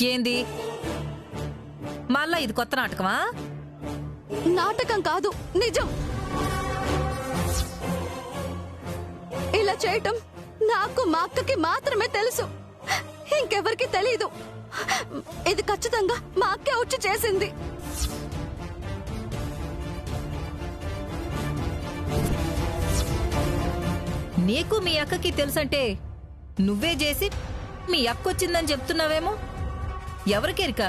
ఏంది మళ్ళా ఇది కొత్త నాటకమా? నాటకం కాదు, నిజం. ఇలా చేయటం నాకు మా అక్కకి మాత్రమే తెలుసు, ఇంకెవరికి తెలీదు. ఇది ఖచ్చితంగా మా అక్కే వచ్చి చేసింది. నీకు మీ అక్కకి తెలుసంటే నువ్వే చేసి మీ అక్కొచ్చిందని చెప్తున్నావేమో. ఎవరికెరిక?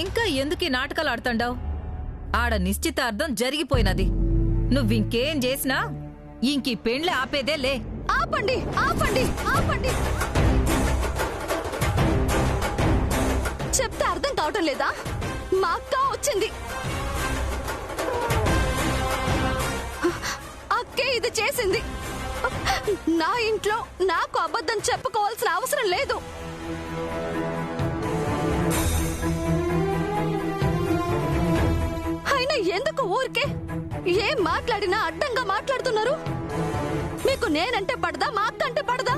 ఇంకా ఎందుకు ఈ నాటకాలు ఆడుతాండావు? ఆడ నిశ్చితార్థం జరిగిపోయినది. నువ్వింకేం చేసినా ఇంకీ పెండ్లే ఆపేదే లే. ఆపండి, ఆపండి, ఆపండి. చెప్తే అర్థం కావటం లేదా? మా అక్క వచ్చింది, అక్కే ఇది చేసింది. నా ఇంట్లో నాకు అబద్ధం చెప్పుకోవాల్సిన అవసరం లేదు. అయినా ఎందుకు ఊరికే ఏం మాట్లాడినా అడ్డంగా మాట్లాడుతున్నారు? మీకు నేనంటే పడదా, మా అక్క అంటే పడదా?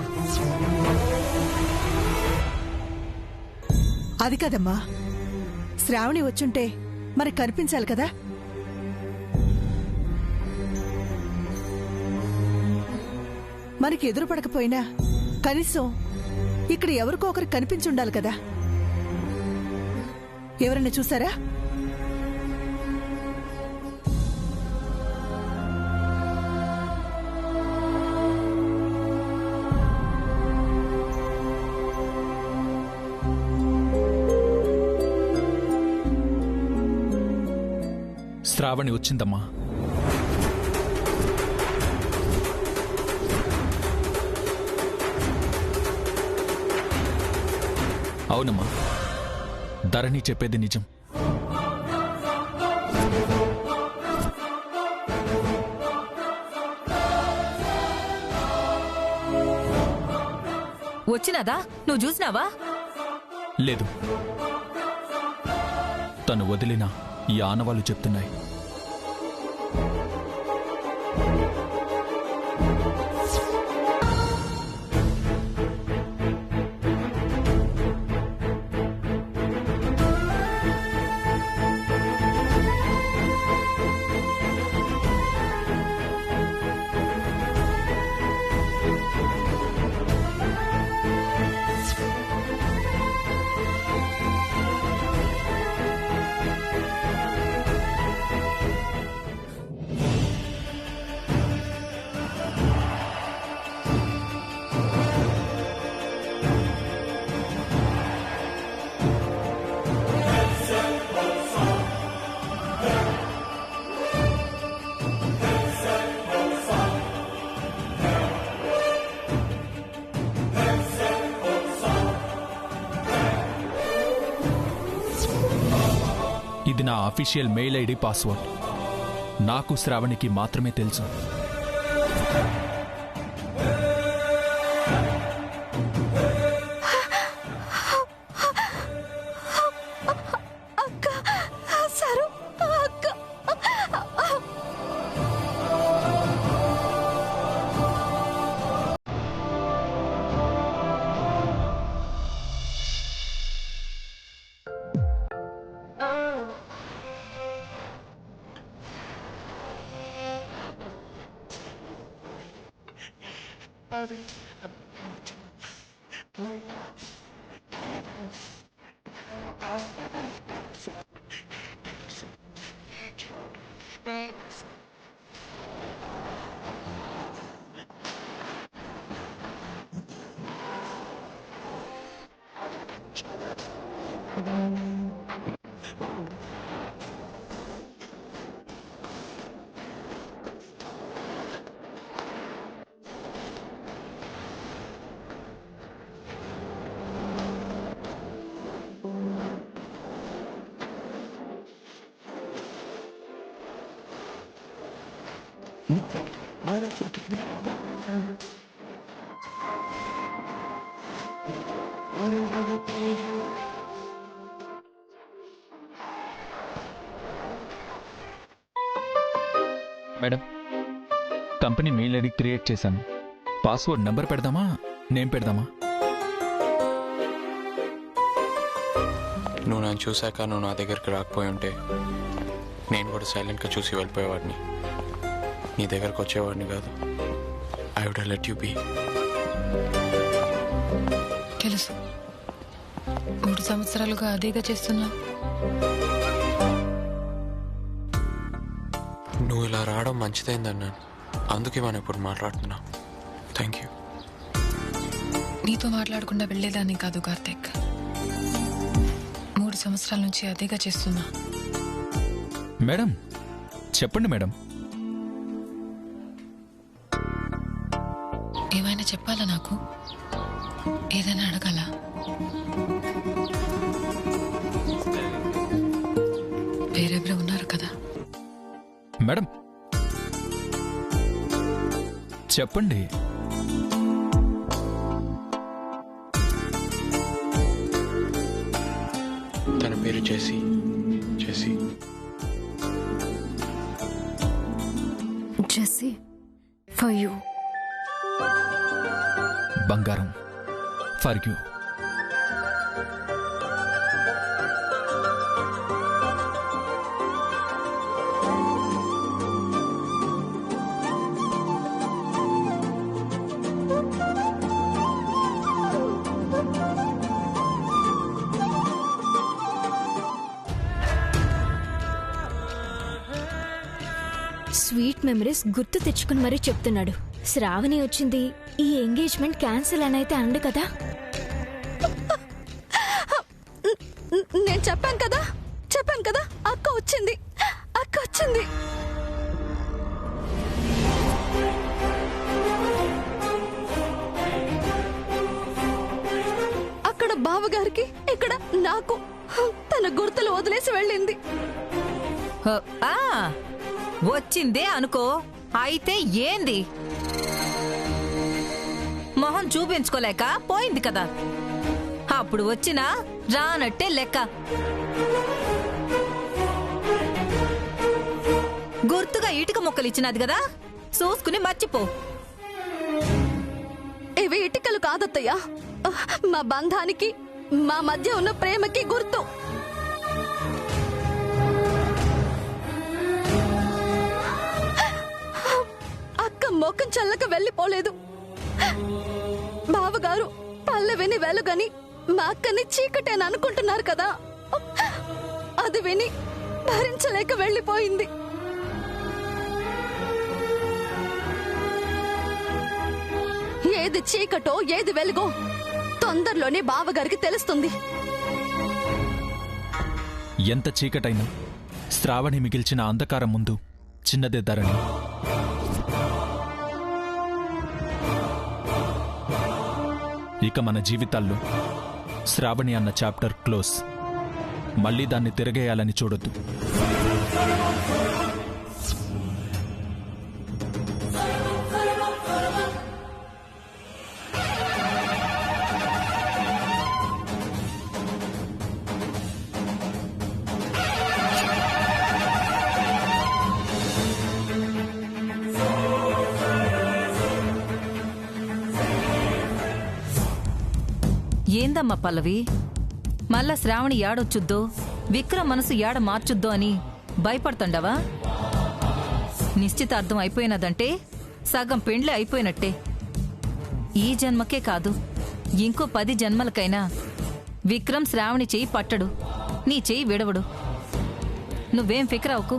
అది కదమ్మా, శ్రావణి వచ్చుంటే మరి కనిపించాలి కదా. మనకి ఎదురు పడకపోయినా కనీసం ఇక్కడ ఎవరికో ఒకరికి కనిపించుండాలి కదా. ఎవరన్నా చూసారా? శ్రావణి వచ్చిందమ్మా. అవునమ్మా, ధరణి చెప్పేది నిజం. వచ్చినదా? నువ్వు చూసినావా? లేదు, తను వదిలిన ఈ ఆనవాళ్లు చెప్తున్నాయి. ఇది నా అఫీషియల్ మెయిల్ ఐడి పాస్వర్డ్. నాకు శ్రావణికి మాత్రమే తెలుసు. Madam, company mail ID create చేశాను. పాస్వర్డ్ నెంబర్ పెడదామా, నేమ్ పెడదామా? నువ్వు నన్ను చూశాక నువ్వు నా దగ్గరికి రాకపోయి ఉంటే నేను కూడా సైలెంట్గా చూసి వెళ్ళిపోయేవాడిని, నీ దగ్గరకు వచ్చేవాడిని కాదు. I would let you be. తెలుసు 3 సంవత్సరాలుగా అదేగా చేస్తున్నా. నువ్వు ఇలా రావడం మంచిదైందన్నాను, అందుకే మనం ఇప్పుడు మాట్లాడుతున్నా. Thank you. నీతో మాట్లాడకుండా వెళ్ళేదాన్ని కాదు కార్తిక్. 3 సంవత్సరాల నుంచి అదేగా చేస్తున్నా. మేడం చెప్పండి మేడం. ఏమైనా చెప్పాలా నాకు? ఏదైనా అడగాల? వేరెవరో ఉన్నారు కదా. మేడం చెప్పండి. తన పేరు Jessie. Jessie Jessie for you. బంగారం ఫర్ యూ. స్వీట్ మెమరీస్ గుర్తు తెచ్చుకుని మరీ చెప్తున్నాడు. శ్రావణి వచ్చింది, ఈ ఎంగేజ్మెంట్ క్యాన్సిల్ అని అయితే అండు కదా. నేను చెప్పాను కదా అక్క వచ్చింది. అక్కడ బావగారికి, ఇక్కడ నాకు తన గుర్తులు వదిలేసి వెళ్ళింది. ఆ, వచ్చిందే అనుకో, అయితే ఏంది? మొహం చూపించుకోలేక పోయింది కదా, అప్పుడు వచ్చినా రానట్టే లెక్క. గుర్తుగా ఇటుక ముక్కలు ఇచ్చినది కదా, చూసుకుని మర్చిపో. ఇవి ఇటుకలు కాదత్తయ్యా, మా బంధానికి, మా మధ్య ఉన్న ప్రేమకి గుర్తు. అక్క మొఖం చల్లక వెళ్ళిపోలేదు. బావగారు పల్లెవిని వెలుగని మా అక్కని చీకటేని అనుకుంటున్నారు కదా, అది విని భరించలేక వెళ్ళిపోయింది. ఏది చీకటో ఏది వెలుగో తొందరలోనే బావగారికి తెలుస్తుంది. ఎంత చీకటైనా శ్రావణి మిగిల్చిన అంధకారం ముందు చిన్నదే ధరణి. ఇక మన జీవితాల్లో శ్రావణి అన్న చాప్టర్ క్లోజ్. మళ్ళీ దాన్ని తిరగేయాలని చూడొద్దు. ఏందమ్మా పల్లవి, మళ్ళా శ్రావణి యాడొచ్చుద్దో, విక్రమ్ మనసు యాడ మార్చుద్దో అని భయపడుతుండవా? నిశ్చితార్థం అయిపోయినదంటే సగం పెండ్లే అయిపోయినట్టే. ఈ జన్మకే కాదు, ఇంకో 10 జన్మలకైనా విక్రమ్ శ్రావణి చెయ్యి పట్టడు, నీ చెయ్యి విడవడు. నువ్వేం ఫిక్రవుకు.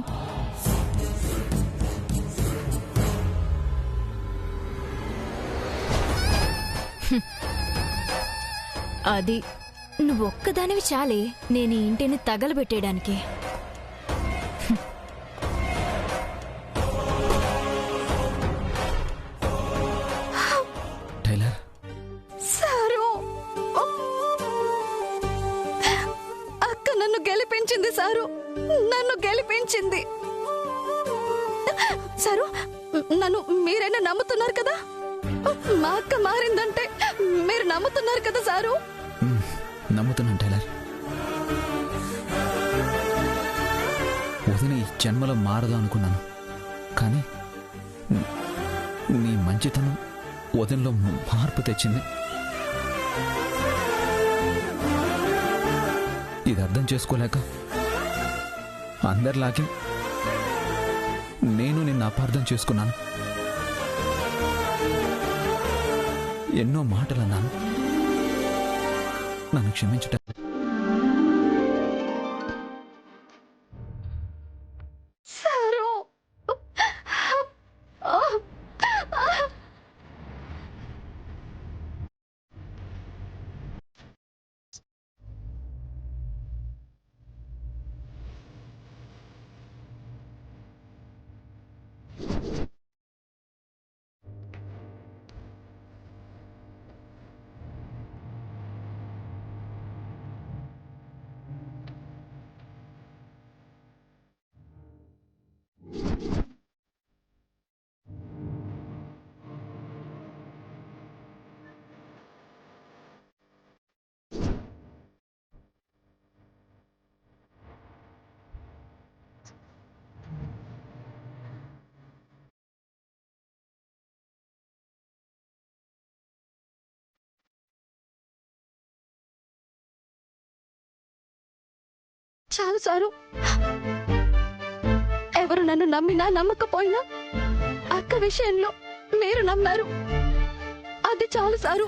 అది నువ్వు ఒక్కదానివి చాలే నేను ఈ ఇంటిని తగలబెట్టేయడానికి. టైలర్, సారు, అక్క నన్ను గెలిపించింది సారు, నన్ను గెలిపించింది. సారు, నన్ను మీరైనా నమ్ముతున్నారు కదా? మా అక్క మారిందంటే మీరు నమ్ముతున్నారు కదా సారు? నమ్ముతున్నాను టైలర్. వదిన ఈ జన్మలో మారదు అనుకున్నాను, కానీ నీ మంచితనం వదినలో మార్పు తెచ్చింది. ఇది అర్థం చేసుకోలేక అందరిలాగే నేను నిన్ను అపార్థం చేసుకున్నాను. ఎన్నో మాటలు అన్నాను. నన్ను క్షమించట. సారు చాలు సారు. ఎవరు నన్ను నమ్మినా నమ్మకపోయినా అక్క విషయంలో మీరు నమ్మారు. అది చాలు సారు.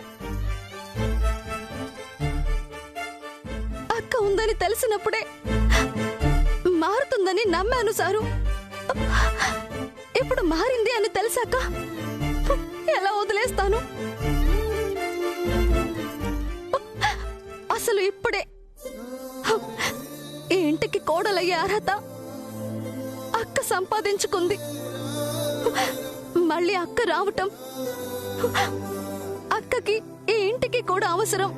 అక్క ఉందని తెలిసినప్పుడే మారుతుందని నమ్మాను సారు. ఇప్పుడు మారింది అని తెలిసాక ఎలా వదిలేస్తాను? అసలు ఇప్పుడే ఈ ఇంటికి కోడలయ్యే అర్హత అక్క సంపాదించుకుంది. మళ్ళీ అక్క రావటం అక్కకి ఈ ఇంటికి కూడా అవసరం.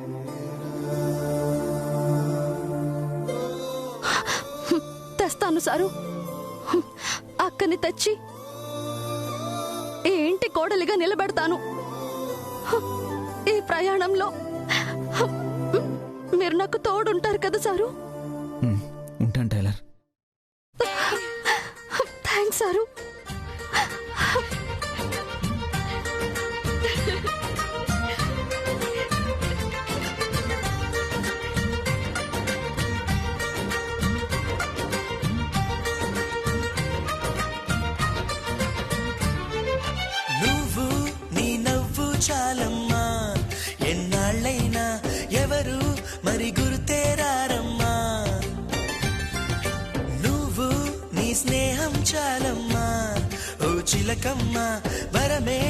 తెస్తాను సారు. అక్కని తెచ్చి ఈ ఇంటి కోడలిగా నిలబెడతాను. ఈ ప్రయాణంలో మీరు నాకు తోడుంటారు కదా సారు? ఉంటాను టైలర్. Thanks sir. నువ్వు నీ నవ్వు చాలమ్మా, ఎన్నాళ్ళైనా ఎవరు మరి గుర్తేరారమ్మా. నువ్వు నీ స్నేహం చాలమ్మా, ఓ చిలకమ్మ వరమే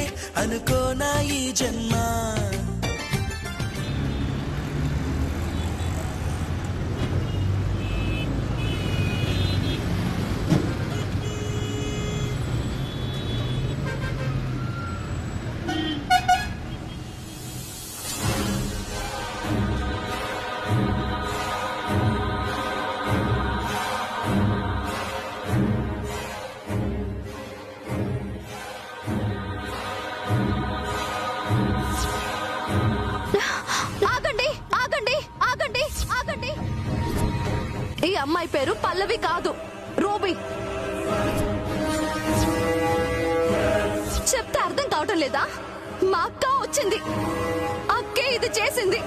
అనుకోనా ఈ జన్మ. ఈ అమ్మాయి పేరు పల్లవి కాదు, రూబీ. చెప్తే అర్థం కావటం లేదా? మా అక్క వచ్చింది, అక్కే ఇది చేసింది.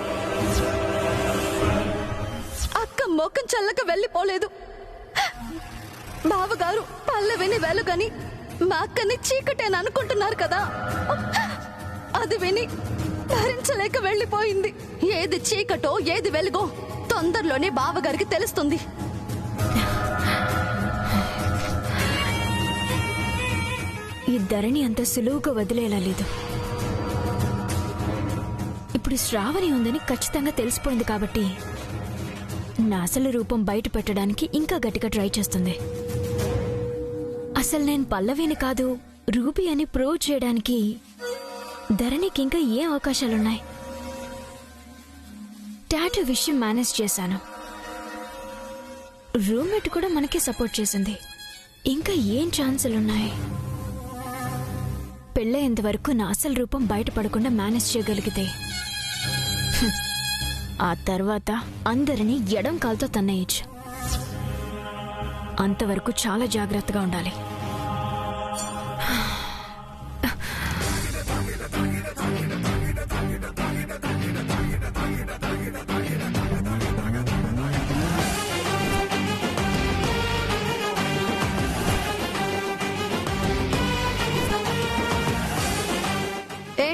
అక్క మొక్కం చల్లక వెళ్ళిపోలేదు. బావగారు పల్లవిని వెలుగని మా అక్కని చీకటేని అనుకుంటున్నారు కదా, అది విని భరించలేక వెళ్ళిపోయింది. ఏది చీకటో ఏది వెలుగో తొందరలోనే బావగారికి తెలుస్తుంది. ఈ ధరణి అంత సులువుగా వదిలేలా లేదు. ఇప్పుడు శ్రావణి ఉందని ఖచ్చితంగా తెలిసిపోయింది కాబట్టి నా అసలు రూపం బయట పెట్టడానికి ఇంకా గట్టిగా ట్రై చేస్తుంది. అసలు నేను పల్లవిని కాదు రూబీ అని ప్రూవ్ చేయడానికి ధరణికి ఇంకా ఏ అవకాశాలున్నాయి? టాటూ విషయం మేనేజ్ చేశాను, రూమ్మేట్ కూడా మనకే సపోర్ట్ చేసింది. ఇంకా ఏం ఛాన్సులున్నాయి? పెళ్ళయ్యేంత వరకు నా అసలు రూపం బయటపడకుండా మేనేజ్ చేయగలిగితే ఆ తర్వాత అందరినీ ఎడం కాలుతో తన్నేయచ్చు. అంతవరకు చాలా జాగ్రత్తగా ఉండాలి.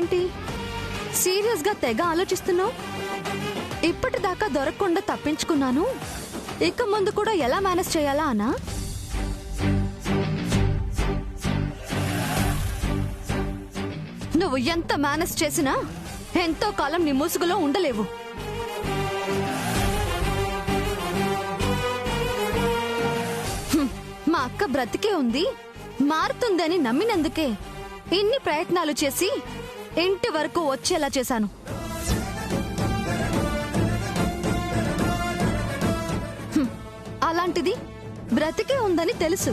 ఏంటి సీరియస్ గా తెగ ఆలోచిస్తున్నావు? ఇప్పటిదాకా దొరకకుండా తప్పించుకున్నాను, ఇక ముందు కూడా ఎలా మేనేజ్ చేయాలా అనా? నువ్వు ఎంత మేనేజ్ చేసినా ఎంతో కాలం నీ ముసుగులో ఉండలేవు. మా అక్క బ్రతికే ఉంది, మారుతుందని నమ్మినందుకే ఇన్ని ప్రయత్నాలు చేసి ఇంటి వరకు వచ్చేలా చేశాను. అలాంటిది బ్రతికే ఉందని తెలుసు,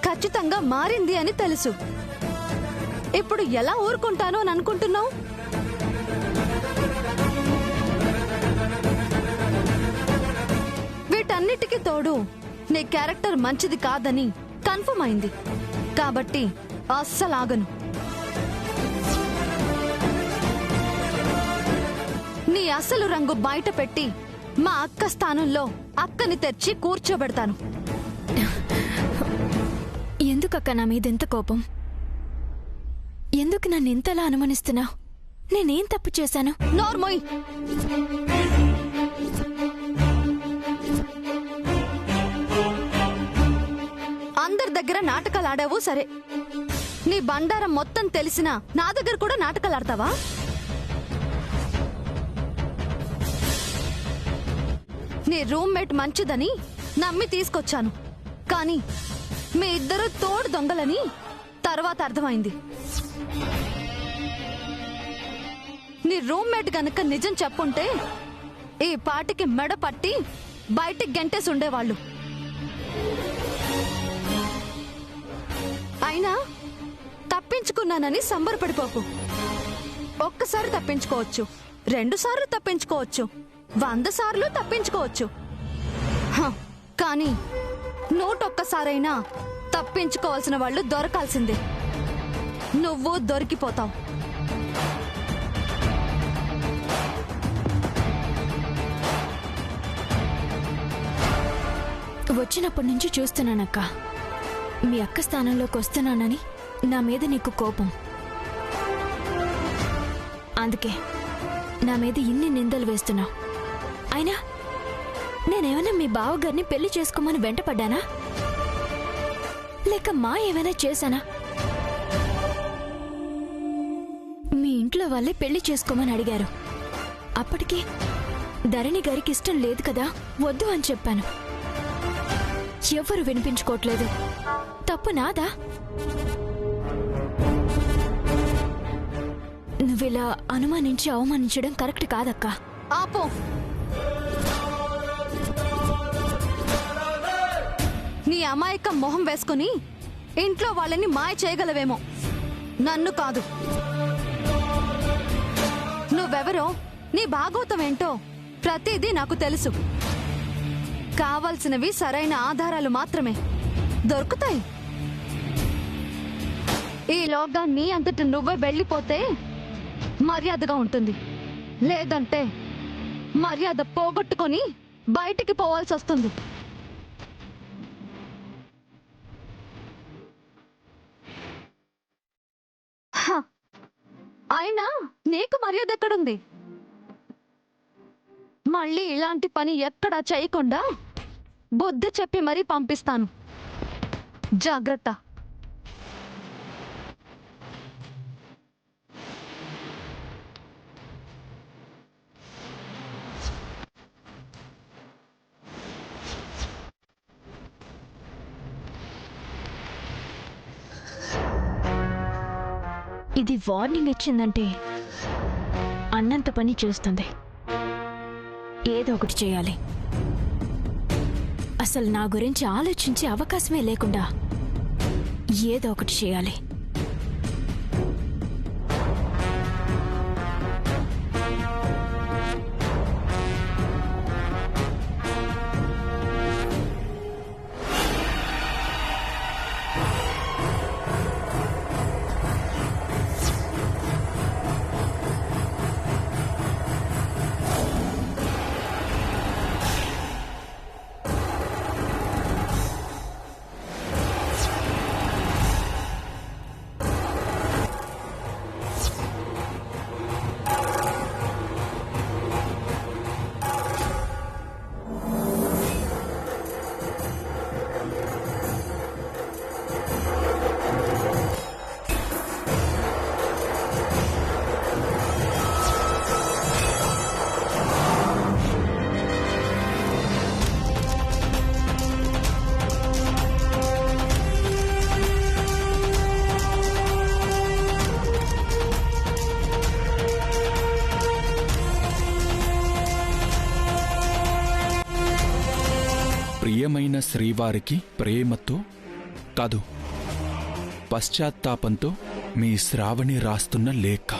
ఖచ్చితంగా మారింది అని తెలుసు. ఇప్పుడు ఎలా ఊరుకుంటాను అని అనుకుంటున్నావు? వీటన్నిటికీ తోడు నీ క్యారెక్టర్ మంచిది కాదని కన్ఫర్మ్ అయింది, కాబట్టి అస్సలు ఆగను. నీ అసలు రంగు బయట పెట్టి మా అక్క స్థానంలో అక్కని తెచ్చి కూర్చోబెడతాను. ఎందుకక్క నా మీద ఎంత కోపం? ఎందుకు నన్ను ఇంతలా అనుమానిస్తున్నావు? నేనేం తప్పు చేశాను? నోర్మోయ్, అందరి దగ్గర నాటకాలు ఆడావు సరే, నీ బండారం మొత్తం తెలిసినా నా దగ్గర కూడా నాటకాలు ఆడతావా? నీ రూమ్మేట్ మంచిదని నమ్మి తీసుకొచ్చాను, కానీ మీ ఇద్దరు తోడు దొంగలని తర్వాత అర్థమైంది. నీ రూమ్మేట్ గనక నిజం చెప్పుంటే ఈ పాటికి మెడ పట్టి బయటికి గెంటేసి ఉండేవాళ్ళు. అయినా తప్పించుకున్నానని సంబరపడిపోకు. ఒక్కసారి తప్పించుకోవచ్చు, 2 సార్లు తప్పించుకోవచ్చు, 100 సార్లు తప్పించుకోవచ్చు. కానీ 101 సారైనా తప్పించుకోవాల్సిన వాళ్ళు దొరకాల్సిందే. నువ్వు దొరికిపోతావు. వచ్చినప్పటి నుంచి చూస్తున్నానక్క, మీ అక్క స్థానంలోకి వస్తున్నానని నా మీద నీకు కోపం. అందుకే నా మీద ఇన్ని నిందలు వేస్తున్నావు. అయినా నేనేమైనా మీ బావగారిని పెళ్లి చేసుకోమని వెంటపడ్డానా? లేక మా ఏమైనా చేశానా? మీ ఇంట్లో వాళ్ళే పెళ్లి చేసుకోమని అడిగారు. అప్పటికే ధరణి గారికి ఇష్టం లేదు కదా, వద్దు అని చెప్పాను. ఎవరు వినిపించుకోవట్లేదు. తప్పు నాదా? నువ్విలా అనుమానించి అవమానించడం కరెక్ట్ కాదక్కా. ఆపో. నీ అమాయకం మొహం వేసుకుని ఇంట్లో వాళ్ళని మాయ చేయగలవేమో, నన్ను కాదు. నువ్వెవరో, నీ భాగవతం ఏంటో ప్రతిదీ నాకు తెలుసు. కావలసినవి సరైన ఆధారాలు మాత్రమే దొరుకుతాయి. ఈలోగా నీ అంతట నువ్వే వెళ్ళిపోతే మర్యాదగా ఉంటుంది, లేదంటే మర్యాద పోగొట్టుకొని బయటికి పోవాల్సి వస్తుంది. అయినా నీకు మర్యాద ఎక్కడుంది? మళ్ళీ ఇలాంటి పని ఎక్కడా చేయకుండా బుద్ధి చెప్పి మరీ పంపిస్తాను. జాగ్రత్త. ఇది వార్నింగ్ ఇచ్చిందంటే అన్నంత పని చేస్తుంది. ఏదో ఒకటి చేయాలి. అసలు నా గురించి ఆలోచించే అవకాశమే లేకుండా ఏదో ఒకటి చేయాలి. ప్రియమైన శ్రీవారికి ప్రేమతో కాదు, పశ్చాత్తాపంతో మీ శ్రావణి రాస్తున్న లేఖ.